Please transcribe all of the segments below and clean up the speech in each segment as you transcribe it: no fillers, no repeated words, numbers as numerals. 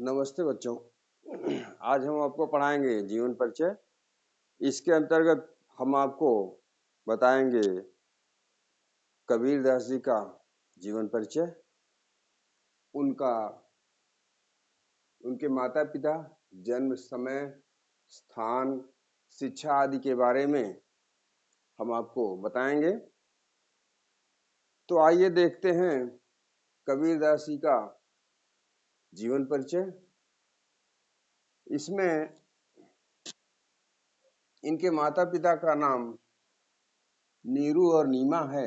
नमस्ते बच्चों। आज हम आपको पढ़ाएंगे जीवन परिचय। इसके अंतर्गत हम आपको बताएंगे कबीरदास जी का जीवन परिचय, उनका उनके माता पिता, जन्म समय, स्थान, शिक्षा आदि के बारे में हम आपको बताएंगे। तो आइए देखते हैं कबीरदास जी का जीवन परिचय। इसमें इनके माता पिता का नाम नीरू और नीमा है।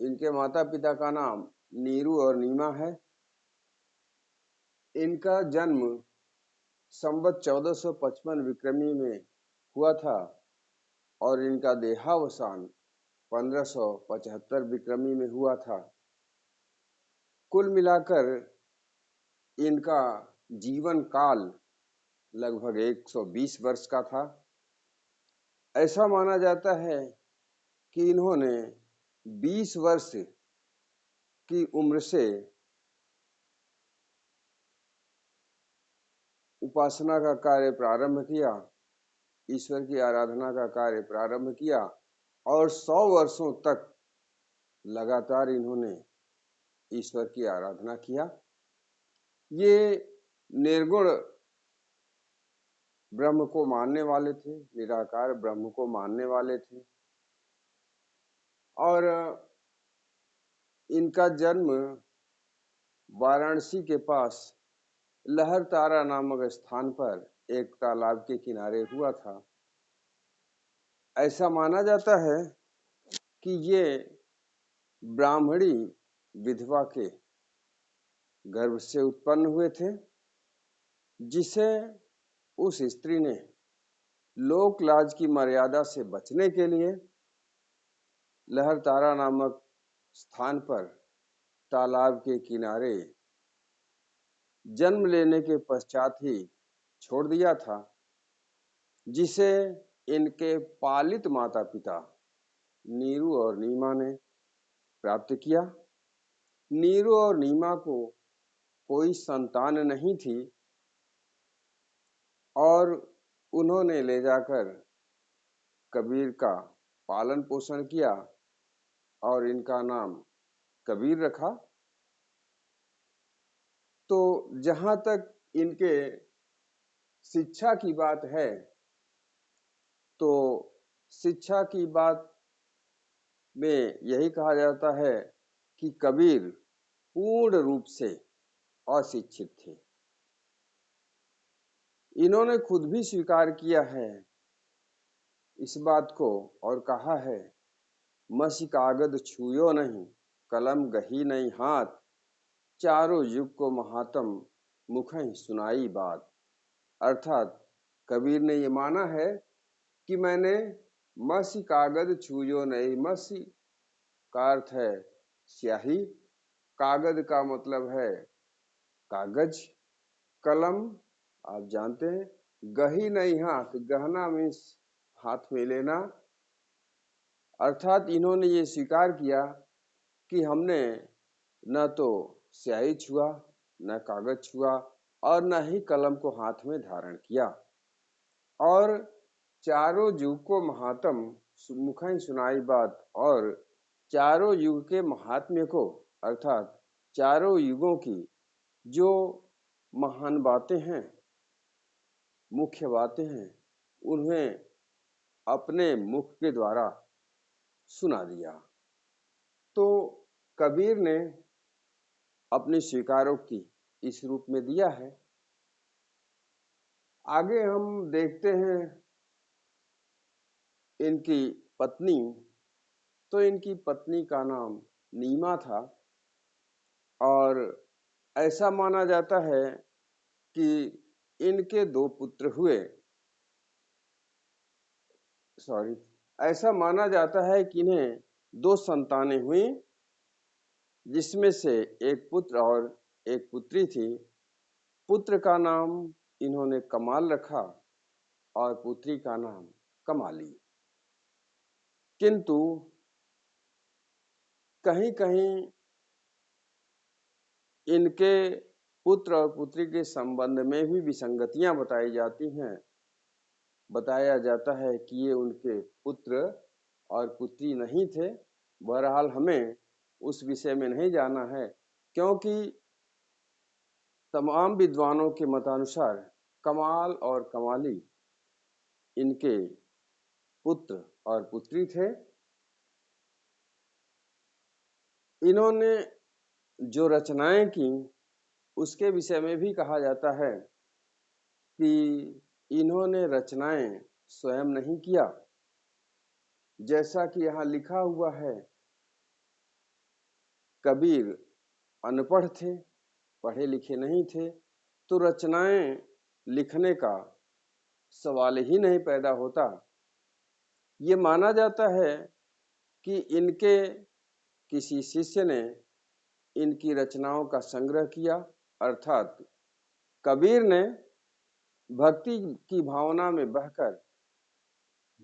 इनके माता पिता का नाम नीरू और नीमा है। इनका जन्म संवत 1455 विक्रमी में हुआ था और इनका देहावसान 1575 विक्रमी में हुआ था। कुल मिलाकर इनका जीवन काल लगभग 120 वर्ष का था। ऐसा माना जाता है कि इन्होंने 20 वर्ष की उम्र से उपासना का कार्य प्रारंभ किया, ईश्वर की आराधना का कार्य प्रारंभ किया और 100 वर्षों तक लगातार इन्होंने ईश्वर की आराधना किया। ये निर्गुण ब्रह्म को मानने वाले थे, निराकार ब्रह्म को मानने वाले थे और इनका जन्म वाराणसी के पास लहर तारा नामक स्थान पर एक तालाब के किनारे हुआ था। ऐसा माना जाता है कि ये ब्राह्मणी विधवा के गर्भ से उत्पन्न हुए थे, जिसे उस स्त्री ने लोक लाज की मर्यादा से बचने के लिए लहर तारा नामक स्थान पर तालाब के किनारे जन्म लेने के पश्चात ही छोड़ दिया था, जिसे इनके पालित माता पिता नीरू और नीमा ने प्राप्त किया। नीरू और नीमा को कोई संतान नहीं थी और उन्होंने ले जाकर कबीर का पालन पोषण किया और इनका नाम कबीर रखा। तो जहां तक इनके शिक्षा की बात है, तो शिक्षा की बात में यही कहा जाता है कि कबीर पूर्ण रूप से अशिक्षित थे। इन्होंने खुद भी स्वीकार किया है इस बात को और कहा है, मसी कागद छुयो नहीं, कलम गही नहीं हाथ, चारों युग को महात्म मुखई सुनाई बात। अर्थात कबीर ने ये माना है कि मैंने मसी कागद छुयो नहीं, मसी का अर्थ है स्याही, कागज का मतलब है कागज, कलम आप जानते हैं, गही नहीं हाथ, गहना मीन्स हाथ में लेना। अर्थात इन्होंने ये स्वीकार किया कि हमने न तो स्याही छुआ, न कागज छुआ और न ही कलम को हाथ में धारण किया। और चारों युग को महात्म मुखई सुनाई बात, और चारों युग के महात्म्य को अर्थात चारों युगों की जो महान बातें हैं, मुख्य बातें हैं, उन्हें अपने मुख के द्वारा सुना दिया। तो कबीर ने अपनी स्वीकारोक्ति इस रूप में दिया है। आगे हम देखते हैं इनकी पत्नी। तो इनकी पत्नी का नाम नीमा था और ऐसा माना जाता है कि इनके दो पुत्र हुए। ऐसा माना जाता है कि इन्हें दो संतानें हुई, जिसमें से एक पुत्र और एक पुत्री थी। पुत्र का नाम इन्होंने कमाल रखा और पुत्री का नाम कमाली। किंतु कहीं कहीं इनके पुत्र और पुत्री के संबंध में भी विसंगतियां बताई जाती हैं। बताया जाता है कि ये उनके पुत्र और पुत्री नहीं थे। बहरहाल हमें उस विषय में नहीं जाना है, क्योंकि तमाम विद्वानों के मतानुसार कमाल और कमाली इनके पुत्र और पुत्री थे। इन्होंने जो रचनाएं की उसके विषय में भी कहा जाता है कि इन्होंने रचनाएं स्वयं नहीं किया। जैसा कि यहाँ लिखा हुआ है, कबीर अनपढ़ थे, पढ़े लिखे नहीं थे, तो रचनाएं लिखने का सवाल ही नहीं पैदा होता। ये माना जाता है कि इनके किसी शिष्य ने इनकी रचनाओं का संग्रह किया, अर्थात कबीर ने भक्ति की भावना में बहकर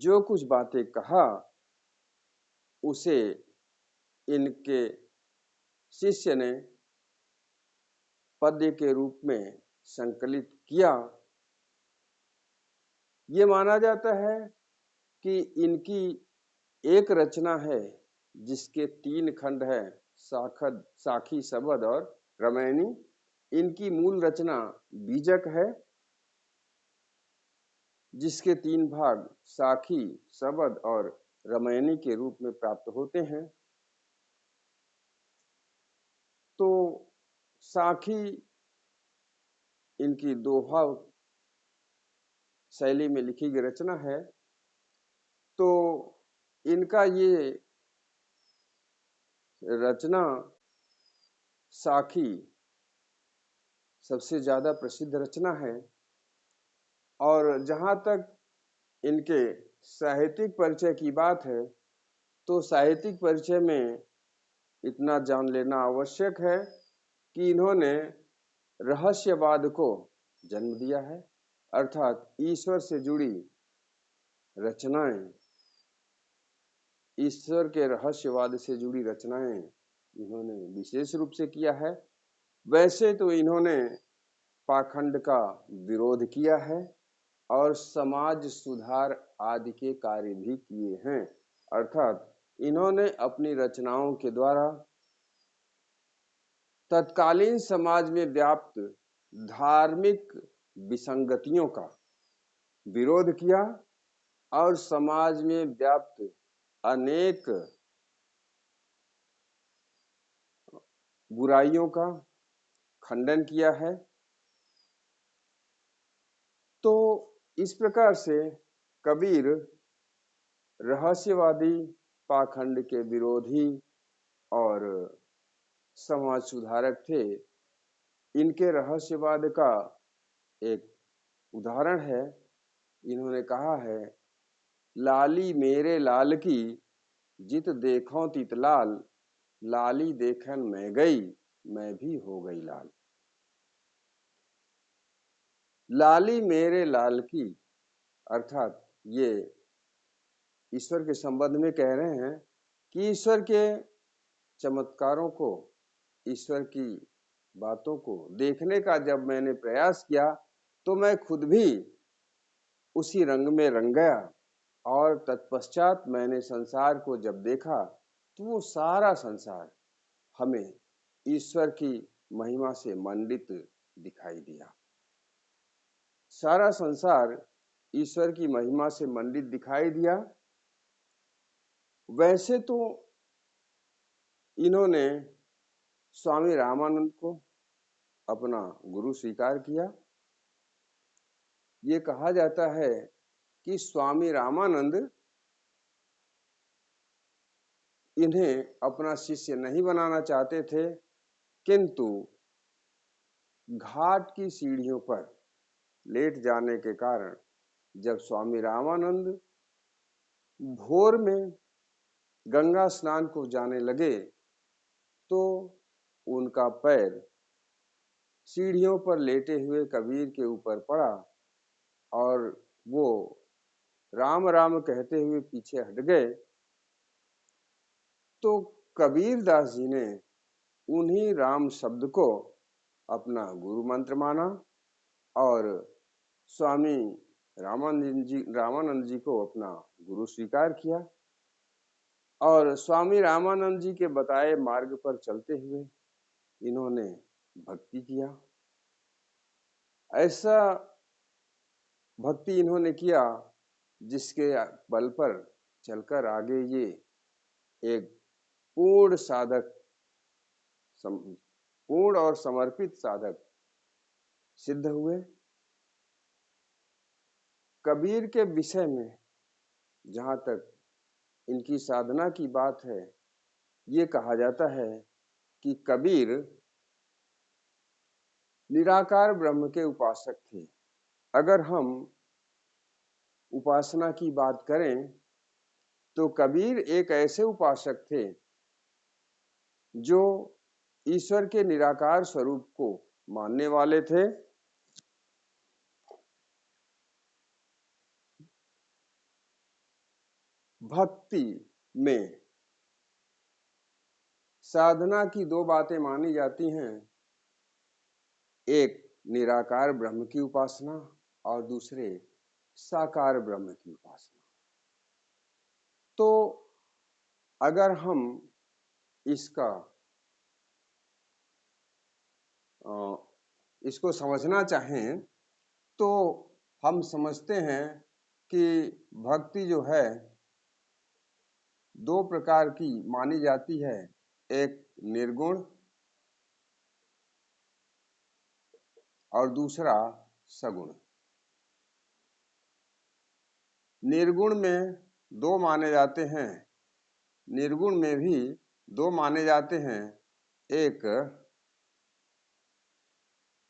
जो कुछ बातें कहा उसे इनके शिष्य ने पद्य के रूप में संकलित किया। ये माना जाता है कि इनकी एक रचना है जिसके 3 खंड है, साखद, साखी, सबद और रामायणी। इनकी मूल रचना बीजक है, जिसके 3 भाग साखी, सबद और रामायणी के रूप में प्राप्त होते हैं। तो साखी इनकी दोहा शैली में लिखी गई रचना है। तो इनका ये रचना साखी सबसे ज्यादा प्रसिद्ध रचना है। और जहां तक इनके साहित्यिक परिचय की बात है, तो साहित्यिक परिचय में इतना जान लेना आवश्यक है कि इन्होंने रहस्यवाद को जन्म दिया है, अर्थात ईश्वर से जुड़ी रचनाएं, ईश्वर के रहस्यवाद से जुड़ी रचनाएं इन्होंने विशेष रूप से किया है। वैसे तो इन्होंने पाखंड का विरोध किया है और समाज सुधार आदि के कार्य भी किए हैं, अर्थात इन्होंने अपनी रचनाओं के द्वारा तत्कालीन समाज में व्याप्त धार्मिक विसंगतियों का विरोध किया और समाज में व्याप्त अनेक बुराइयों का खंडन किया है। तो इस प्रकार से कबीर रहस्यवादी, पाखंड के विरोधी और समाज सुधारक थे। इनके रहस्यवाद का एक उदाहरण है, इन्होंने कहा है, लाली मेरे लाल की जित देखो तित लाल, लाली देखन मैं गई, मैं भी हो गई लाल। लाली मेरे लाल की, अर्थात ये ईश्वर के संबंध में कह रहे हैं कि ईश्वर के चमत्कारों को, ईश्वर की बातों को देखने का जब मैंने प्रयास किया तो मैं खुद भी उसी रंग में रंग गया, और तत्पश्चात मैंने संसार को जब देखा तो वो सारा संसार हमें ईश्वर की महिमा से मंडित दिखाई दिया। सारा संसार ईश्वर की महिमा से मंडित दिखाई दिया। वैसे तो इन्होंने स्वामी रामानंद को अपना गुरु स्वीकार किया। ये कहा जाता है कि स्वामी रामानंद इन्हें अपना शिष्य नहीं बनाना चाहते थे, किंतु घाट की सीढ़ियों पर लेट जाने के कारण जब स्वामी रामानंद भोर में गंगा स्नान को जाने लगे तो उनका पैर सीढ़ियों पर लेटे हुए कबीर के ऊपर पड़ा और वो राम राम कहते हुए पीछे हट गए। तो कबीर दास जी ने उन्हीं राम शब्द को अपना गुरु मंत्र माना और स्वामी रामानंद जी को अपना गुरु स्वीकार किया और स्वामी रामानंद जी के बताए मार्ग पर चलते हुए इन्होंने भक्ति किया। ऐसा भक्ति इन्होंने किया जिसके बल पर चलकर आगे ये एक पूर्ण साधक, पूर्ण और समर्पित साधक सिद्ध हुए। कबीर के विषय में जहाँ तक इनकी साधना की बात है, ये कहा जाता है कि कबीर निराकार ब्रह्म के उपासक थे। अगर हम उपासना की बात करें तो कबीर एक ऐसे उपासक थे जो ईश्वर के निराकार स्वरूप को मानने वाले थे। भक्ति में साधना की दो बातें मानी जाती हैं, एक निराकार ब्रह्म की उपासना और दूसरे साकार ब्रह्म की उपासना। तो अगर हम इसको समझना चाहें तो हम समझते हैं कि भक्ति जो है दो प्रकार की मानी जाती है, एक निर्गुण और दूसरा सगुण। निर्गुण में दो माने जाते हैं, निर्गुण में भी दो माने जाते हैं, एक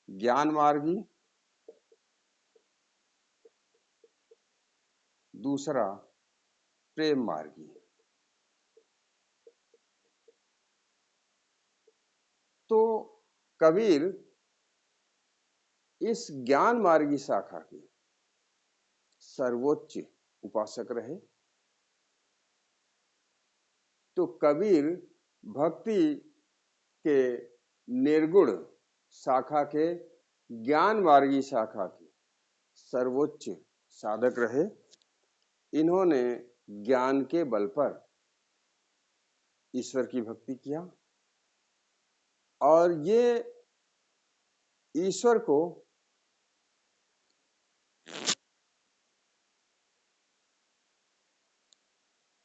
ज्ञान मार्गी, दूसरा प्रेम मार्गी। तो कबीर इस ज्ञान मार्गी शाखा के सर्वोच्च उपासक रहे। तो कबीर भक्ति के निर्गुण शाखा के ज्ञान मार्गी शाखा के सर्वोच्च साधक रहे। इन्होंने ज्ञान के बल पर ईश्वर की भक्ति किया और ये ईश्वर को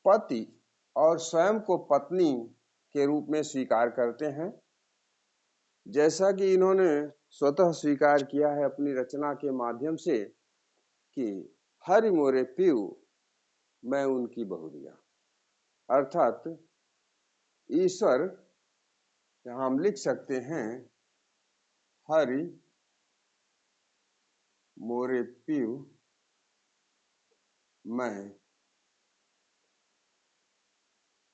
पति और स्वयं को पत्नी के रूप में स्वीकार करते हैं, जैसा कि इन्होंने स्वतः स्वीकार किया है अपनी रचना के माध्यम से कि हरि मोरे पीऊ मैं उनकी बहुरिया। अर्थात ईश्वर, यहां हम लिख सकते हैं हरि मोरे पीऊ मैं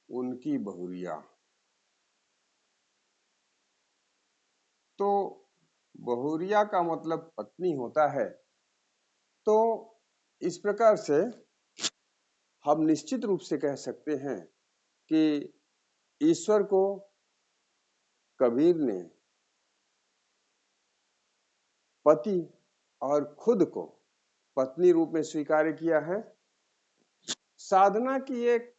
उनकी बहुरिया। तो बहुरिया का मतलब पत्नी होता है। तो इस प्रकार से हम निश्चित रूप से कह सकते हैं कि ईश्वर को कबीर ने पति और खुद को पत्नी रूप में स्वीकार किया है। साधना की एक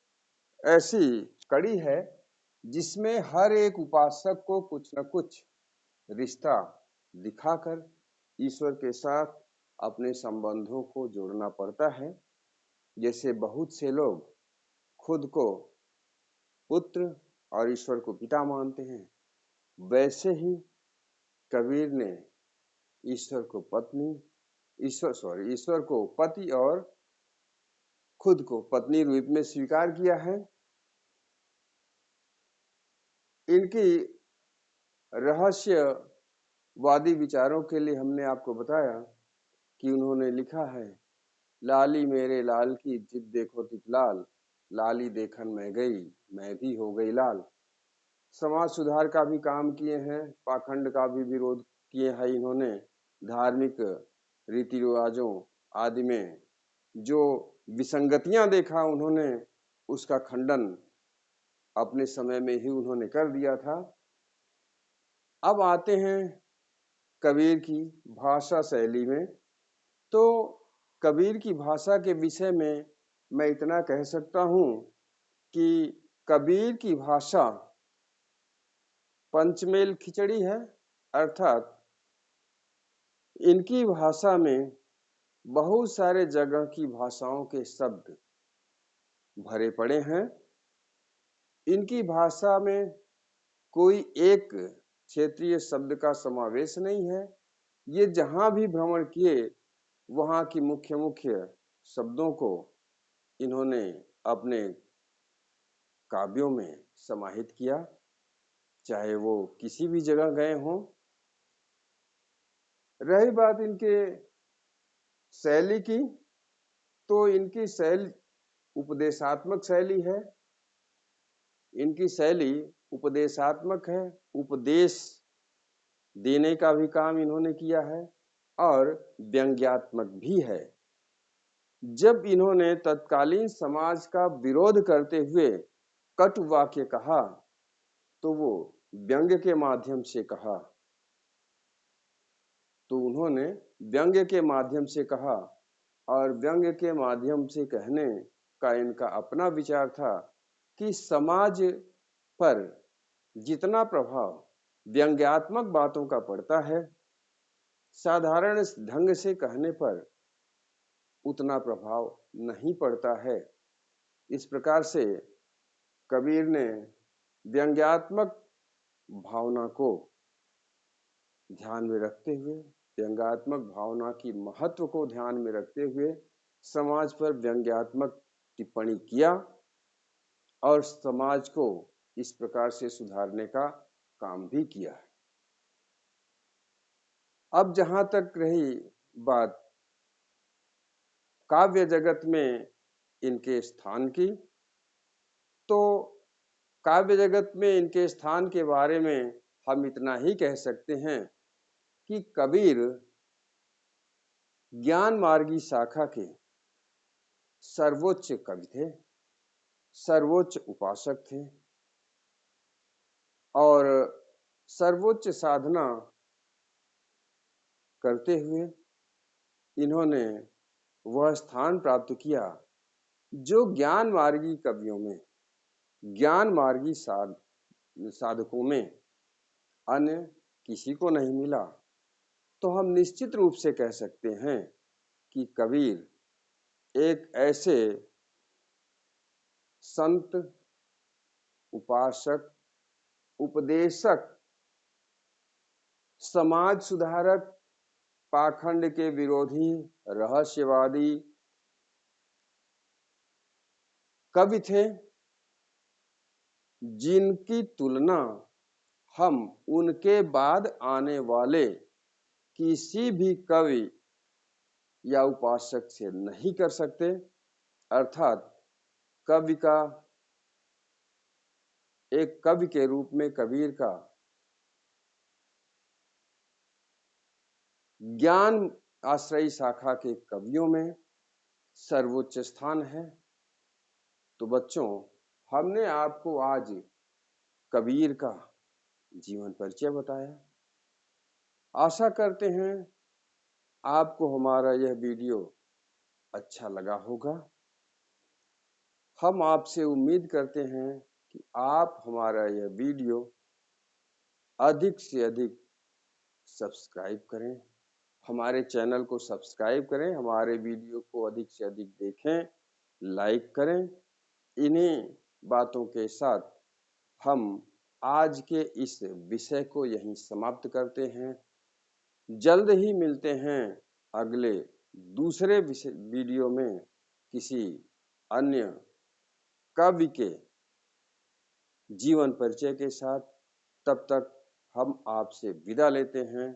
ऐसी कड़ी है जिसमें हर एक उपासक को कुछ न कुछ रिश्ता दिखाकर ईश्वर के साथ अपने संबंधों को जोड़ना पड़ता है। जैसे बहुत से लोग खुद को पुत्र और ईश्वर को पिता मानते हैं, वैसे ही कबीर ने ईश्वर को पति और खुद को पत्नी रूप में स्वीकार किया है। इनकी रहस्यवादी विचारों के लिए हमने आपको बताया कि उन्होंने लिखा है, लाली मेरे लाल की जिद देखो तितलाल, लाली देखन मैं गई मैं भी हो गई लाल। समाज सुधार का भी काम किए हैं, पाखंड का भी विरोध किए हैं इन्होंने। धार्मिक रीति रिवाजों आदि में जो विसंगतियां देखा उन्होंने, उसका खंडन अपने समय में ही उन्होंने कर दिया था। अब आते हैं कबीर की भाषा शैली में। तो कबीर की भाषा के विषय में मैं इतना कह सकता हूँ कि कबीर की भाषा पंचमेल खिचड़ी है, अर्थात इनकी भाषा में बहुत सारे जगह की भाषाओं के शब्द भरे पड़े हैं। इनकी भाषा में कोई एक क्षेत्रीय शब्द का समावेश नहीं है। ये जहां भी भ्रमण किए वहां की मुख्य मुख्य शब्दों को इन्होंने अपने काव्यों में समाहित किया, चाहे वो किसी भी जगह गए हों। रही बात इनके शैली की, तो इनकी शैली उपदेशात्मक शैली है। इनकी शैली उपदेशात्मक है, उपदेश देने का भी काम इन्होंने किया है और व्यंग्यात्मक भी है। जब इन्होंने तत्कालीन समाज का विरोध करते हुए कटु वाक्य कहा तो वो व्यंग्य के माध्यम से कहा। तो उन्होंने व्यंग्य के माध्यम से कहा और व्यंग्य के माध्यम से कहने का इनका अपना विचार था कि समाज पर जितना प्रभाव व्यंग्यात्मक बातों का पड़ता है, साधारण ढंग से कहने पर उतना प्रभाव नहीं पड़ता है। इस प्रकार से कबीर ने व्यंग्यात्मक भावना को ध्यान में रखते हुए, व्यंग्यात्मक भावना की महत्व को ध्यान में रखते हुए समाज पर व्यंग्यात्मक टिप्पणी किया और समाज को इस प्रकार से सुधारने का काम भी किया। अब जहां तक रही बात काव्य जगत में इनके स्थान की, तो काव्य जगत में इनके स्थान के बारे में हम इतना ही कह सकते हैं कि कबीर ज्ञान मार्गी शाखा के सर्वोच्च कवि थे, सर्वोच्च उपासक थे और सर्वोच्च साधना करते हुए इन्होंने वह स्थान प्राप्त किया जो ज्ञान मार्गी कवियों में, ज्ञान मार्गी साधकों में अन्य किसी को नहीं मिला। तो हम निश्चित रूप से कह सकते हैं कि कबीर एक ऐसे संत, उपासक, उपदेशक, समाज सुधारक, पाखंड के विरोधी, रहस्यवादी कवि थे जिनकी तुलना हम उनके बाद आने वाले किसी भी कवि या उपासक से नहीं कर सकते। अर्थात कवि का, एक कवि के रूप में कबीर का ज्ञान आश्रयी शाखा के कवियों में सर्वोच्च स्थान है। तो बच्चों, हमने आपको आज कबीर का जीवन परिचय बताया। आशा करते हैं आपको हमारा यह वीडियो अच्छा लगा होगा। हम आपसे उम्मीद करते हैं कि आप हमारा यह वीडियो अधिक से अधिक सब्सक्राइब करें, हमारे चैनल को सब्सक्राइब करें, हमारे वीडियो को अधिक से अधिक देखें, लाइक करें। इन्हीं बातों के साथ हम आज के इस विषय को यहीं समाप्त करते हैं। जल्द ही मिलते हैं अगले दूसरे वीडियो में किसी अन्य कवि के जीवन परिचय के साथ। तब तक हम आपसे विदा लेते हैं।